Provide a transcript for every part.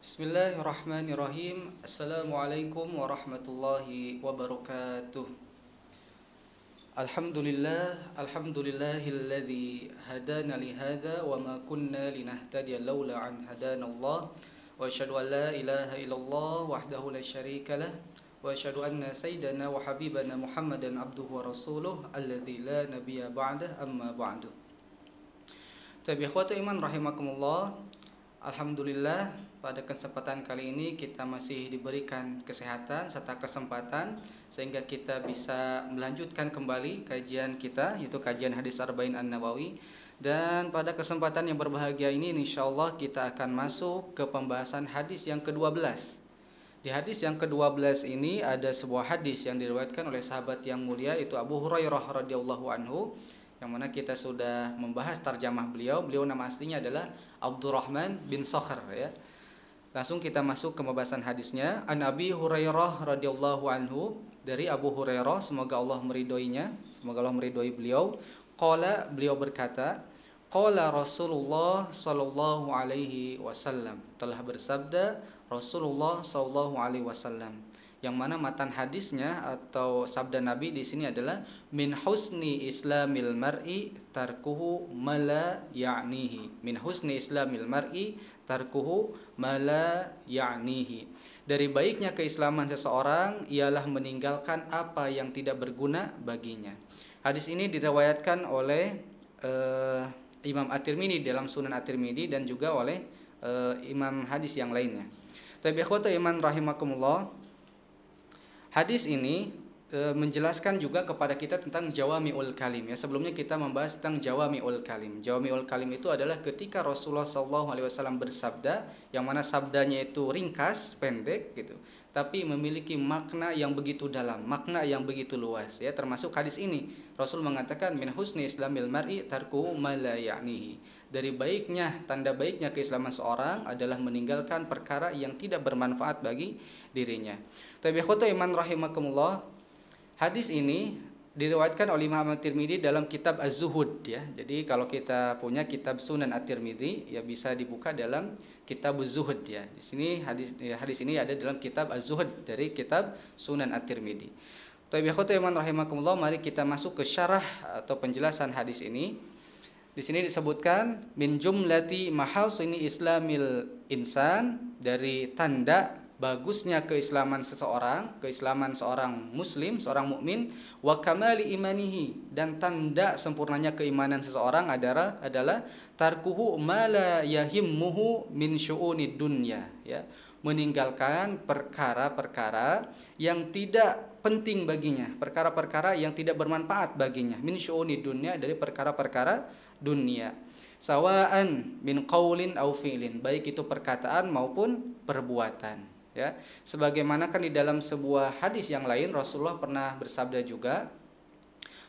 Bismillahirrahmanirrahim. Assalamualaikum warahmatullahi wabarakatuh. Alhamdulillahilladzi hadana li hadza wa ma kunna linahtadiya laula an hadanallah. Wa asyhadu an la ilaha illallah wahdahu la syarika lah. Wa asyhadu anna sayyidana wa habibana Muhammadan abduhu wa rasuluh alladzi la nabiyya ba'dah amma ba'du. Tabi ikhwatu iman rahimakumullah. Alhamdulillah, pada kesempatan kali ini kita masih diberikan kesehatan serta kesempatan sehingga kita bisa melanjutkan kembali kajian kita, yaitu kajian hadis Arba'in An-Nawawi. Dan pada kesempatan yang berbahagia ini insyaallah kita akan masuk ke pembahasan hadis yang ke-12. Di hadis yang ke-12 ini ada sebuah hadis yang diriwayatkan oleh sahabat yang mulia, yaitu Abu Hurairah radhiyallahu anhu, yang mana kita sudah membahas tarjamah beliau. Beliau nama aslinya adalah Abdurrahman bin Sakhr, ya. Langsung kita masuk ke pembahasan hadisnya. An Abi Hurairah radhiyallahu anhu, dari Abu Hurairah, semoga Allah meridhoinya, semoga Allah meridhoi beliau. Qala, beliau berkata, qala Rasulullah sallallahu alaihi wasallam, telah bersabda Rasulullah sallallahu alaihi wasallam. Yang mana matan hadisnya atau sabda Nabi di sini adalah min husni islamil mar'i tarkuhu mala ya'nihi. Min husni islamil mar'i tarkuhu mala ya'nihi. Dari baiknya keislaman seseorang ialah meninggalkan apa yang tidak berguna baginya. Hadis ini diriwayatkan oleh Imam At-Tirmidzi dalam Sunan At-Tirmidzi dan juga oleh imam hadis yang lainnya. Tapi ikhwata iman rahimakumullah, hadis ini menjelaskan juga kepada kita tentang jawami'ul kalim, ya. Sebelumnya kita membahas tentang jawami'ul kalim. Jawami'ul kalim itu adalah ketika Rasulullah SAW bersabda, yang mana sabdanya itu ringkas, pendek gitu, tapi memiliki makna yang begitu dalam, makna yang begitu luas, ya. Termasuk hadis ini, Rasul mengatakan min husni islamil mar'i tarku ma la ya'nihi. Dari baiknya, tanda baiknya keislaman seorang adalah meninggalkan perkara yang tidak bermanfaat bagi dirinya. Tapi ikhwata iman rahimakumullah, hadis ini diriwayatkan oleh Imam At-Tirmidzi dalam kitab Az-Zuhud, ya. Jadi kalau kita punya kitab Sunan At-Tirmidzi, ya bisa dibuka dalam kitab Az-Zuhud, ya. Di sini hadis ini ada dalam kitab Az-Zuhud dari kitab Sunan At-Tirmidzi. Tapi ikhwata iman rahimakumullah, mari kita masuk ke syarah atau penjelasan hadis ini. Di sini disebutkan min jumlati mahasini islamil insan, dari tanda bagusnya keislaman seseorang, keislaman seorang muslim, seorang mukmin, wa kamali imanihi, dan tanda sempurnanya keimanan seseorang adalah tarkuhu ma la yahimmuhu min syu'unid dunya, ya. Meninggalkan perkara-perkara yang tidak penting baginya, perkara-perkara yang tidak bermanfaat baginya, min syu'unid dunya, dari perkara-perkara dunia. Sawa'an min qaulin au fi'lin, baik itu perkataan maupun perbuatan, ya. Sebagaimana kan di dalam sebuah hadis yang lain Rasulullah pernah bersabda juga,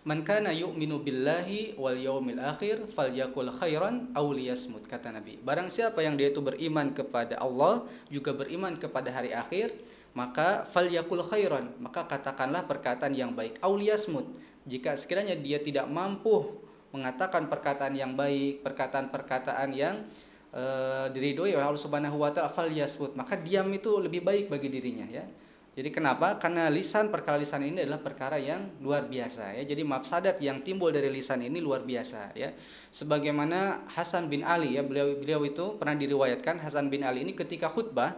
man kana yu'minu billahi wal yaumil akhir falyakul khairan aw liyasmut, kata Nabi. Barang siapa yang dia itu beriman kepada Allah, juga beriman kepada hari akhir, maka falyakul khairan, maka katakanlah perkataan yang baik, aw liyasmut, jika sekiranya dia tidak mampu mengatakan perkataan yang baik, perkataan-perkataan yang diridhoi oleh Allah Subhanahu wa taala, falyasmut, maka diam itu lebih baik bagi dirinya, ya. Jadi kenapa? Karena perkara lisan ini adalah perkara yang luar biasa, ya. Jadi mafsadat yang timbul dari lisan ini luar biasa, ya. Sebagaimana Hasan bin Ali, ya, beliau itu pernah diriwayatkan, Hasan bin Ali ini ketika khutbah,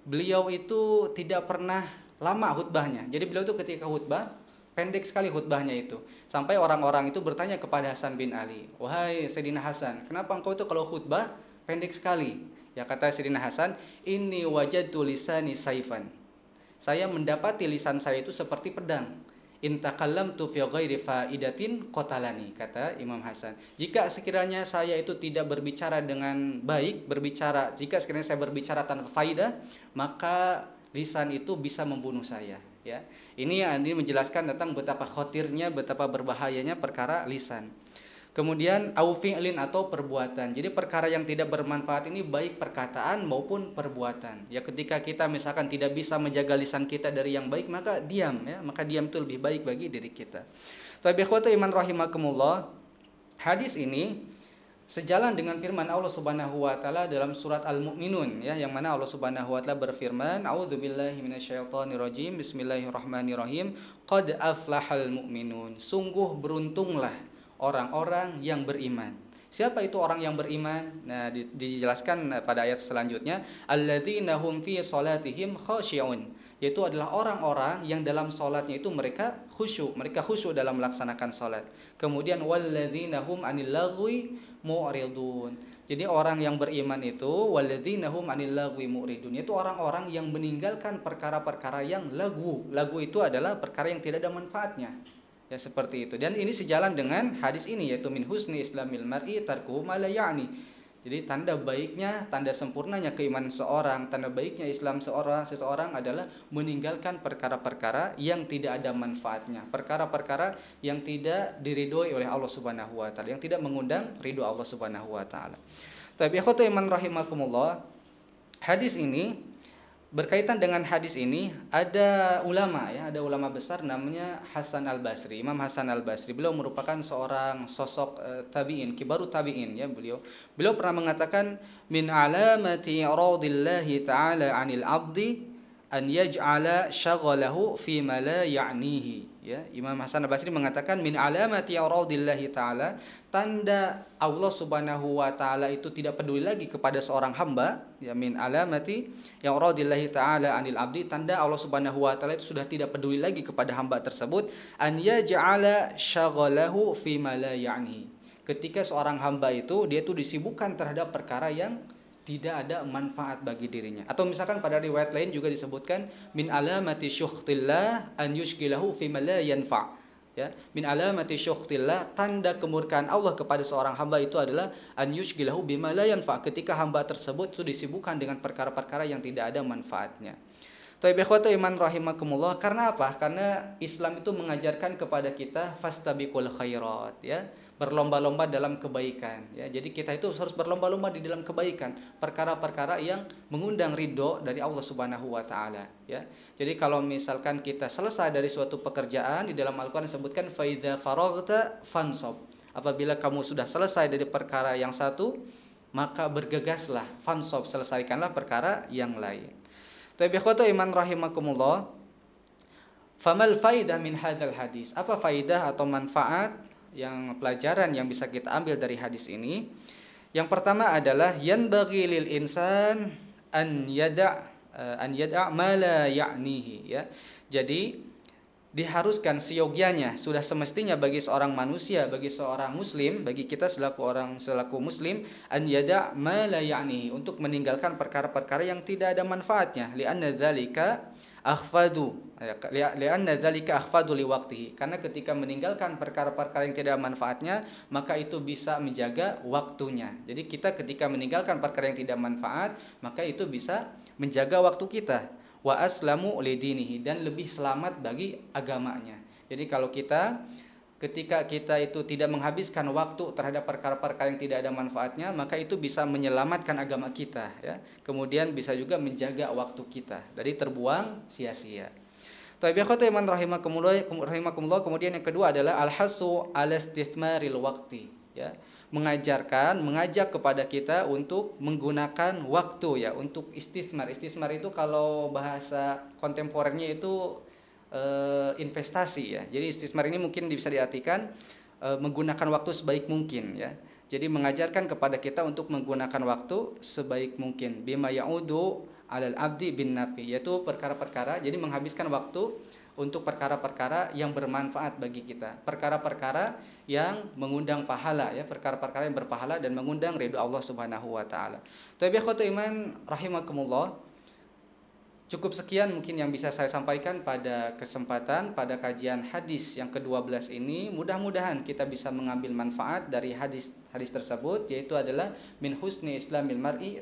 beliau itu tidak pernah lama khutbahnya. Jadi beliau itu ketika khutbah pendek sekali khutbahnya itu. Sampai orang-orang itu bertanya kepada Hasan bin Ali, "Wahai Sayyidina Hasan, kenapa engkau itu kalau khutbah pendek sekali?" Ya, kata Sayyidina Hasan, "Inni wajadtu lisani saifan." Saya mendapati lisan saya itu seperti pedang. "In takallamtu fi ghairi faidatin qatalani," kata Imam Hasan. Jika sekiranya saya itu tidak berbicara dengan baik, jika sekiranya saya berbicara tanpa faidah, maka lisan itu bisa membunuh saya, ya. Ini menjelaskan tentang betapa khotirnya, betapa berbahayanya perkara lisan. Kemudian au fi'lin, atau perbuatan. Jadi perkara yang tidak bermanfaat ini baik perkataan maupun perbuatan. Ya, ketika kita misalkan tidak bisa menjaga lisan kita dari yang baik, maka diam, ya. Maka diam itu lebih baik bagi diri kita. Tapi ikhwata iman rahimakumullah, hadis ini Sejalan dengan firman Allah Subhanahu wa taala dalam surat Al-Mu'minun ya, yang mana Allah Subhanahu wa taala berfirman, "A'udzubillahi minasyaitonirrajim. Bismillahirrahmanirrahim. Qad aflahal mu'minun." Sungguh beruntunglah orang-orang yang beriman. Siapa itu orang yang beriman? Nah, dijelaskan pada ayat selanjutnya, alladzina hum fi shalatihim khashi'un. Yaitu adalah orang-orang yang dalam salatnya itu mereka khusyuk dalam melaksanakan salat. Kemudian walladzina hum 'anil lagwi mu'ridun. Jadi orang yang beriman itu walladzina hum 'anil lagwi mu'ridun, itu orang-orang yang meninggalkan perkara-perkara yang lagu. Lagu itu adalah perkara yang tidak ada manfaatnya. Ya, seperti itu. Dan ini sejalan dengan hadis ini, yaitu min husni islamil mar'i tarkuhu ma la ya'ni. Jadi tanda baiknya, tanda sempurnanya keimanan seorang, tanda baiknya Islam seseorang adalah meninggalkan perkara-perkara yang tidak ada manfaatnya, perkara-perkara yang tidak diridhoi oleh Allah Subhanahu wa taala, yang tidak mengundang ridho Allah Subhanahu wa taala. Tapi ikhwatu iman rahimakumullah, hadis ini berkaitan dengan hadis ini ada ulama besar namanya Hasan Al-Basri, Imam Hasan Al-Basri. Beliau merupakan seorang sosok tabi'in, kibarut tabi'in ya beliau. Beliau pernah mengatakan min alamati radillahi ta'ala 'anil 'abdi an yaj'ala syaghalahu fi ma la ya'nihi. Ya, Imam Hasan Al-Basri mengatakan min alamati radillahi ta'ala, tanda Allah Subhanahu wa taala itu tidak peduli lagi kepada seorang hamba, ya, min alamati yang radillahi taala anil abdi, tanda Allah Subhanahu wa taala itu sudah tidak peduli lagi kepada hamba tersebut, an yaj'ala syaghalahu fi ma la ya'ni. Ketika seorang hamba itu dia itu disibukkan terhadap perkara yang tidak ada manfaat bagi dirinya. Atau misalkan pada riwayat lain juga disebutkan min alamati syukhtillah an yushgilahu fi ma la yanfa'. Ya, min alamati syukhtillah, tanda kemurkaan Allah kepada seorang hamba itu adalah an yushgilahu bima la yanfa', ketika hamba tersebut itu disibukkan dengan perkara-perkara yang tidak ada manfaatnya. Tapi ikhwatu iman rahimakumullah, karena apa? Karena Islam itu mengajarkan kepada kita fastabiqul khairat, ya, berlomba-lomba dalam kebaikan, ya. Jadi kita itu harus berlomba-lomba di dalam kebaikan, perkara-perkara yang mengundang ridho dari Allah Subhanahu wa taala, ya. Jadi kalau misalkan kita selesai dari suatu pekerjaan, di dalam Al-Qur'an disebutkan fa idza faraghta fansab. Apabila kamu sudah selesai dari perkara yang satu, maka bergegaslah, fansab, selesaikanlah perkara yang lain. Tapi ikhwatu iman rahimakumullah, famal faidah min hadzal hadis? Apa faidah atau manfaat yang pelajaran yang bisa kita ambil dari hadis ini? Yang pertama adalah yanbaghi lil insan an yada' ma la ya'nihi, ya. Jadi diharuskan seyogyanya, sudah semestinya bagi seorang manusia, bagi seorang muslim, bagi kita selaku muslim, an yada' ma la ya'nihi, untuk meninggalkan perkara-perkara yang tidak ada manfaatnya, li'anna dzalika akhfadu liwaqtihi, karena ketika meninggalkan perkara-perkara yang tidak ada manfaatnya, maka itu bisa menjaga waktunya. Jadi kita ketika meninggalkan perkara yang tidak manfaat, maka itu bisa menjaga waktu kita. Wa aslamu lidinihi, dan lebih selamat bagi agamanya. Jadi kalau ketika kita itu tidak menghabiskan waktu terhadap perkara-perkara yang tidak ada manfaatnya, maka itu bisa menyelamatkan agama kita, ya. Kemudian bisa juga menjaga waktu kita dari terbuang sia-sia. Tapi ikhwatu iman rahimakumullah, kemudian yang kedua adalah al-hasu 'ala istithmaril waqti, ya. Mengajak kepada kita untuk menggunakan waktu, ya, untuk istismar. Istismar itu kalau bahasa kontemporernya itu investasi, ya. Jadi istismar ini mungkin bisa diartikan menggunakan waktu sebaik mungkin, ya. Jadi mengajarkan kepada kita untuk menggunakan waktu sebaik mungkin, bima ya'udu 'alal 'abdi bin nafi, yaitu perkara-perkara, jadi menghabiskan waktu untuk perkara-perkara yang bermanfaat bagi kita, perkara-perkara yang mengundang pahala, ya, perkara-perkara yang berpahala dan mengundang ridho Allah Subhanahu wa taala. Tapi ikhwatu iman rahimakumullah, cukup sekian mungkin yang bisa saya sampaikan pada kajian hadis yang ke-12 ini. Mudah-mudahan kita bisa mengambil manfaat dari hadis tersebut, yaitu adalah min husni islamil mar'i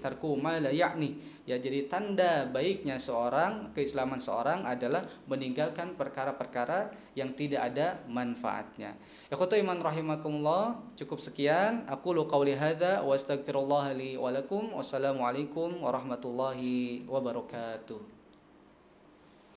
tarku ma la ya'ni. Ya, jadi tanda baiknya keislaman seorang adalah meninggalkan perkara-perkara yang tidak ada manfaatnya. Ikhwatu iman rahimakumullah, cukup sekian. Aqulu qauli hadza wa astaghfirullah li wa lakum. Wassalamualaikum warahmatullahi wabarakatuh.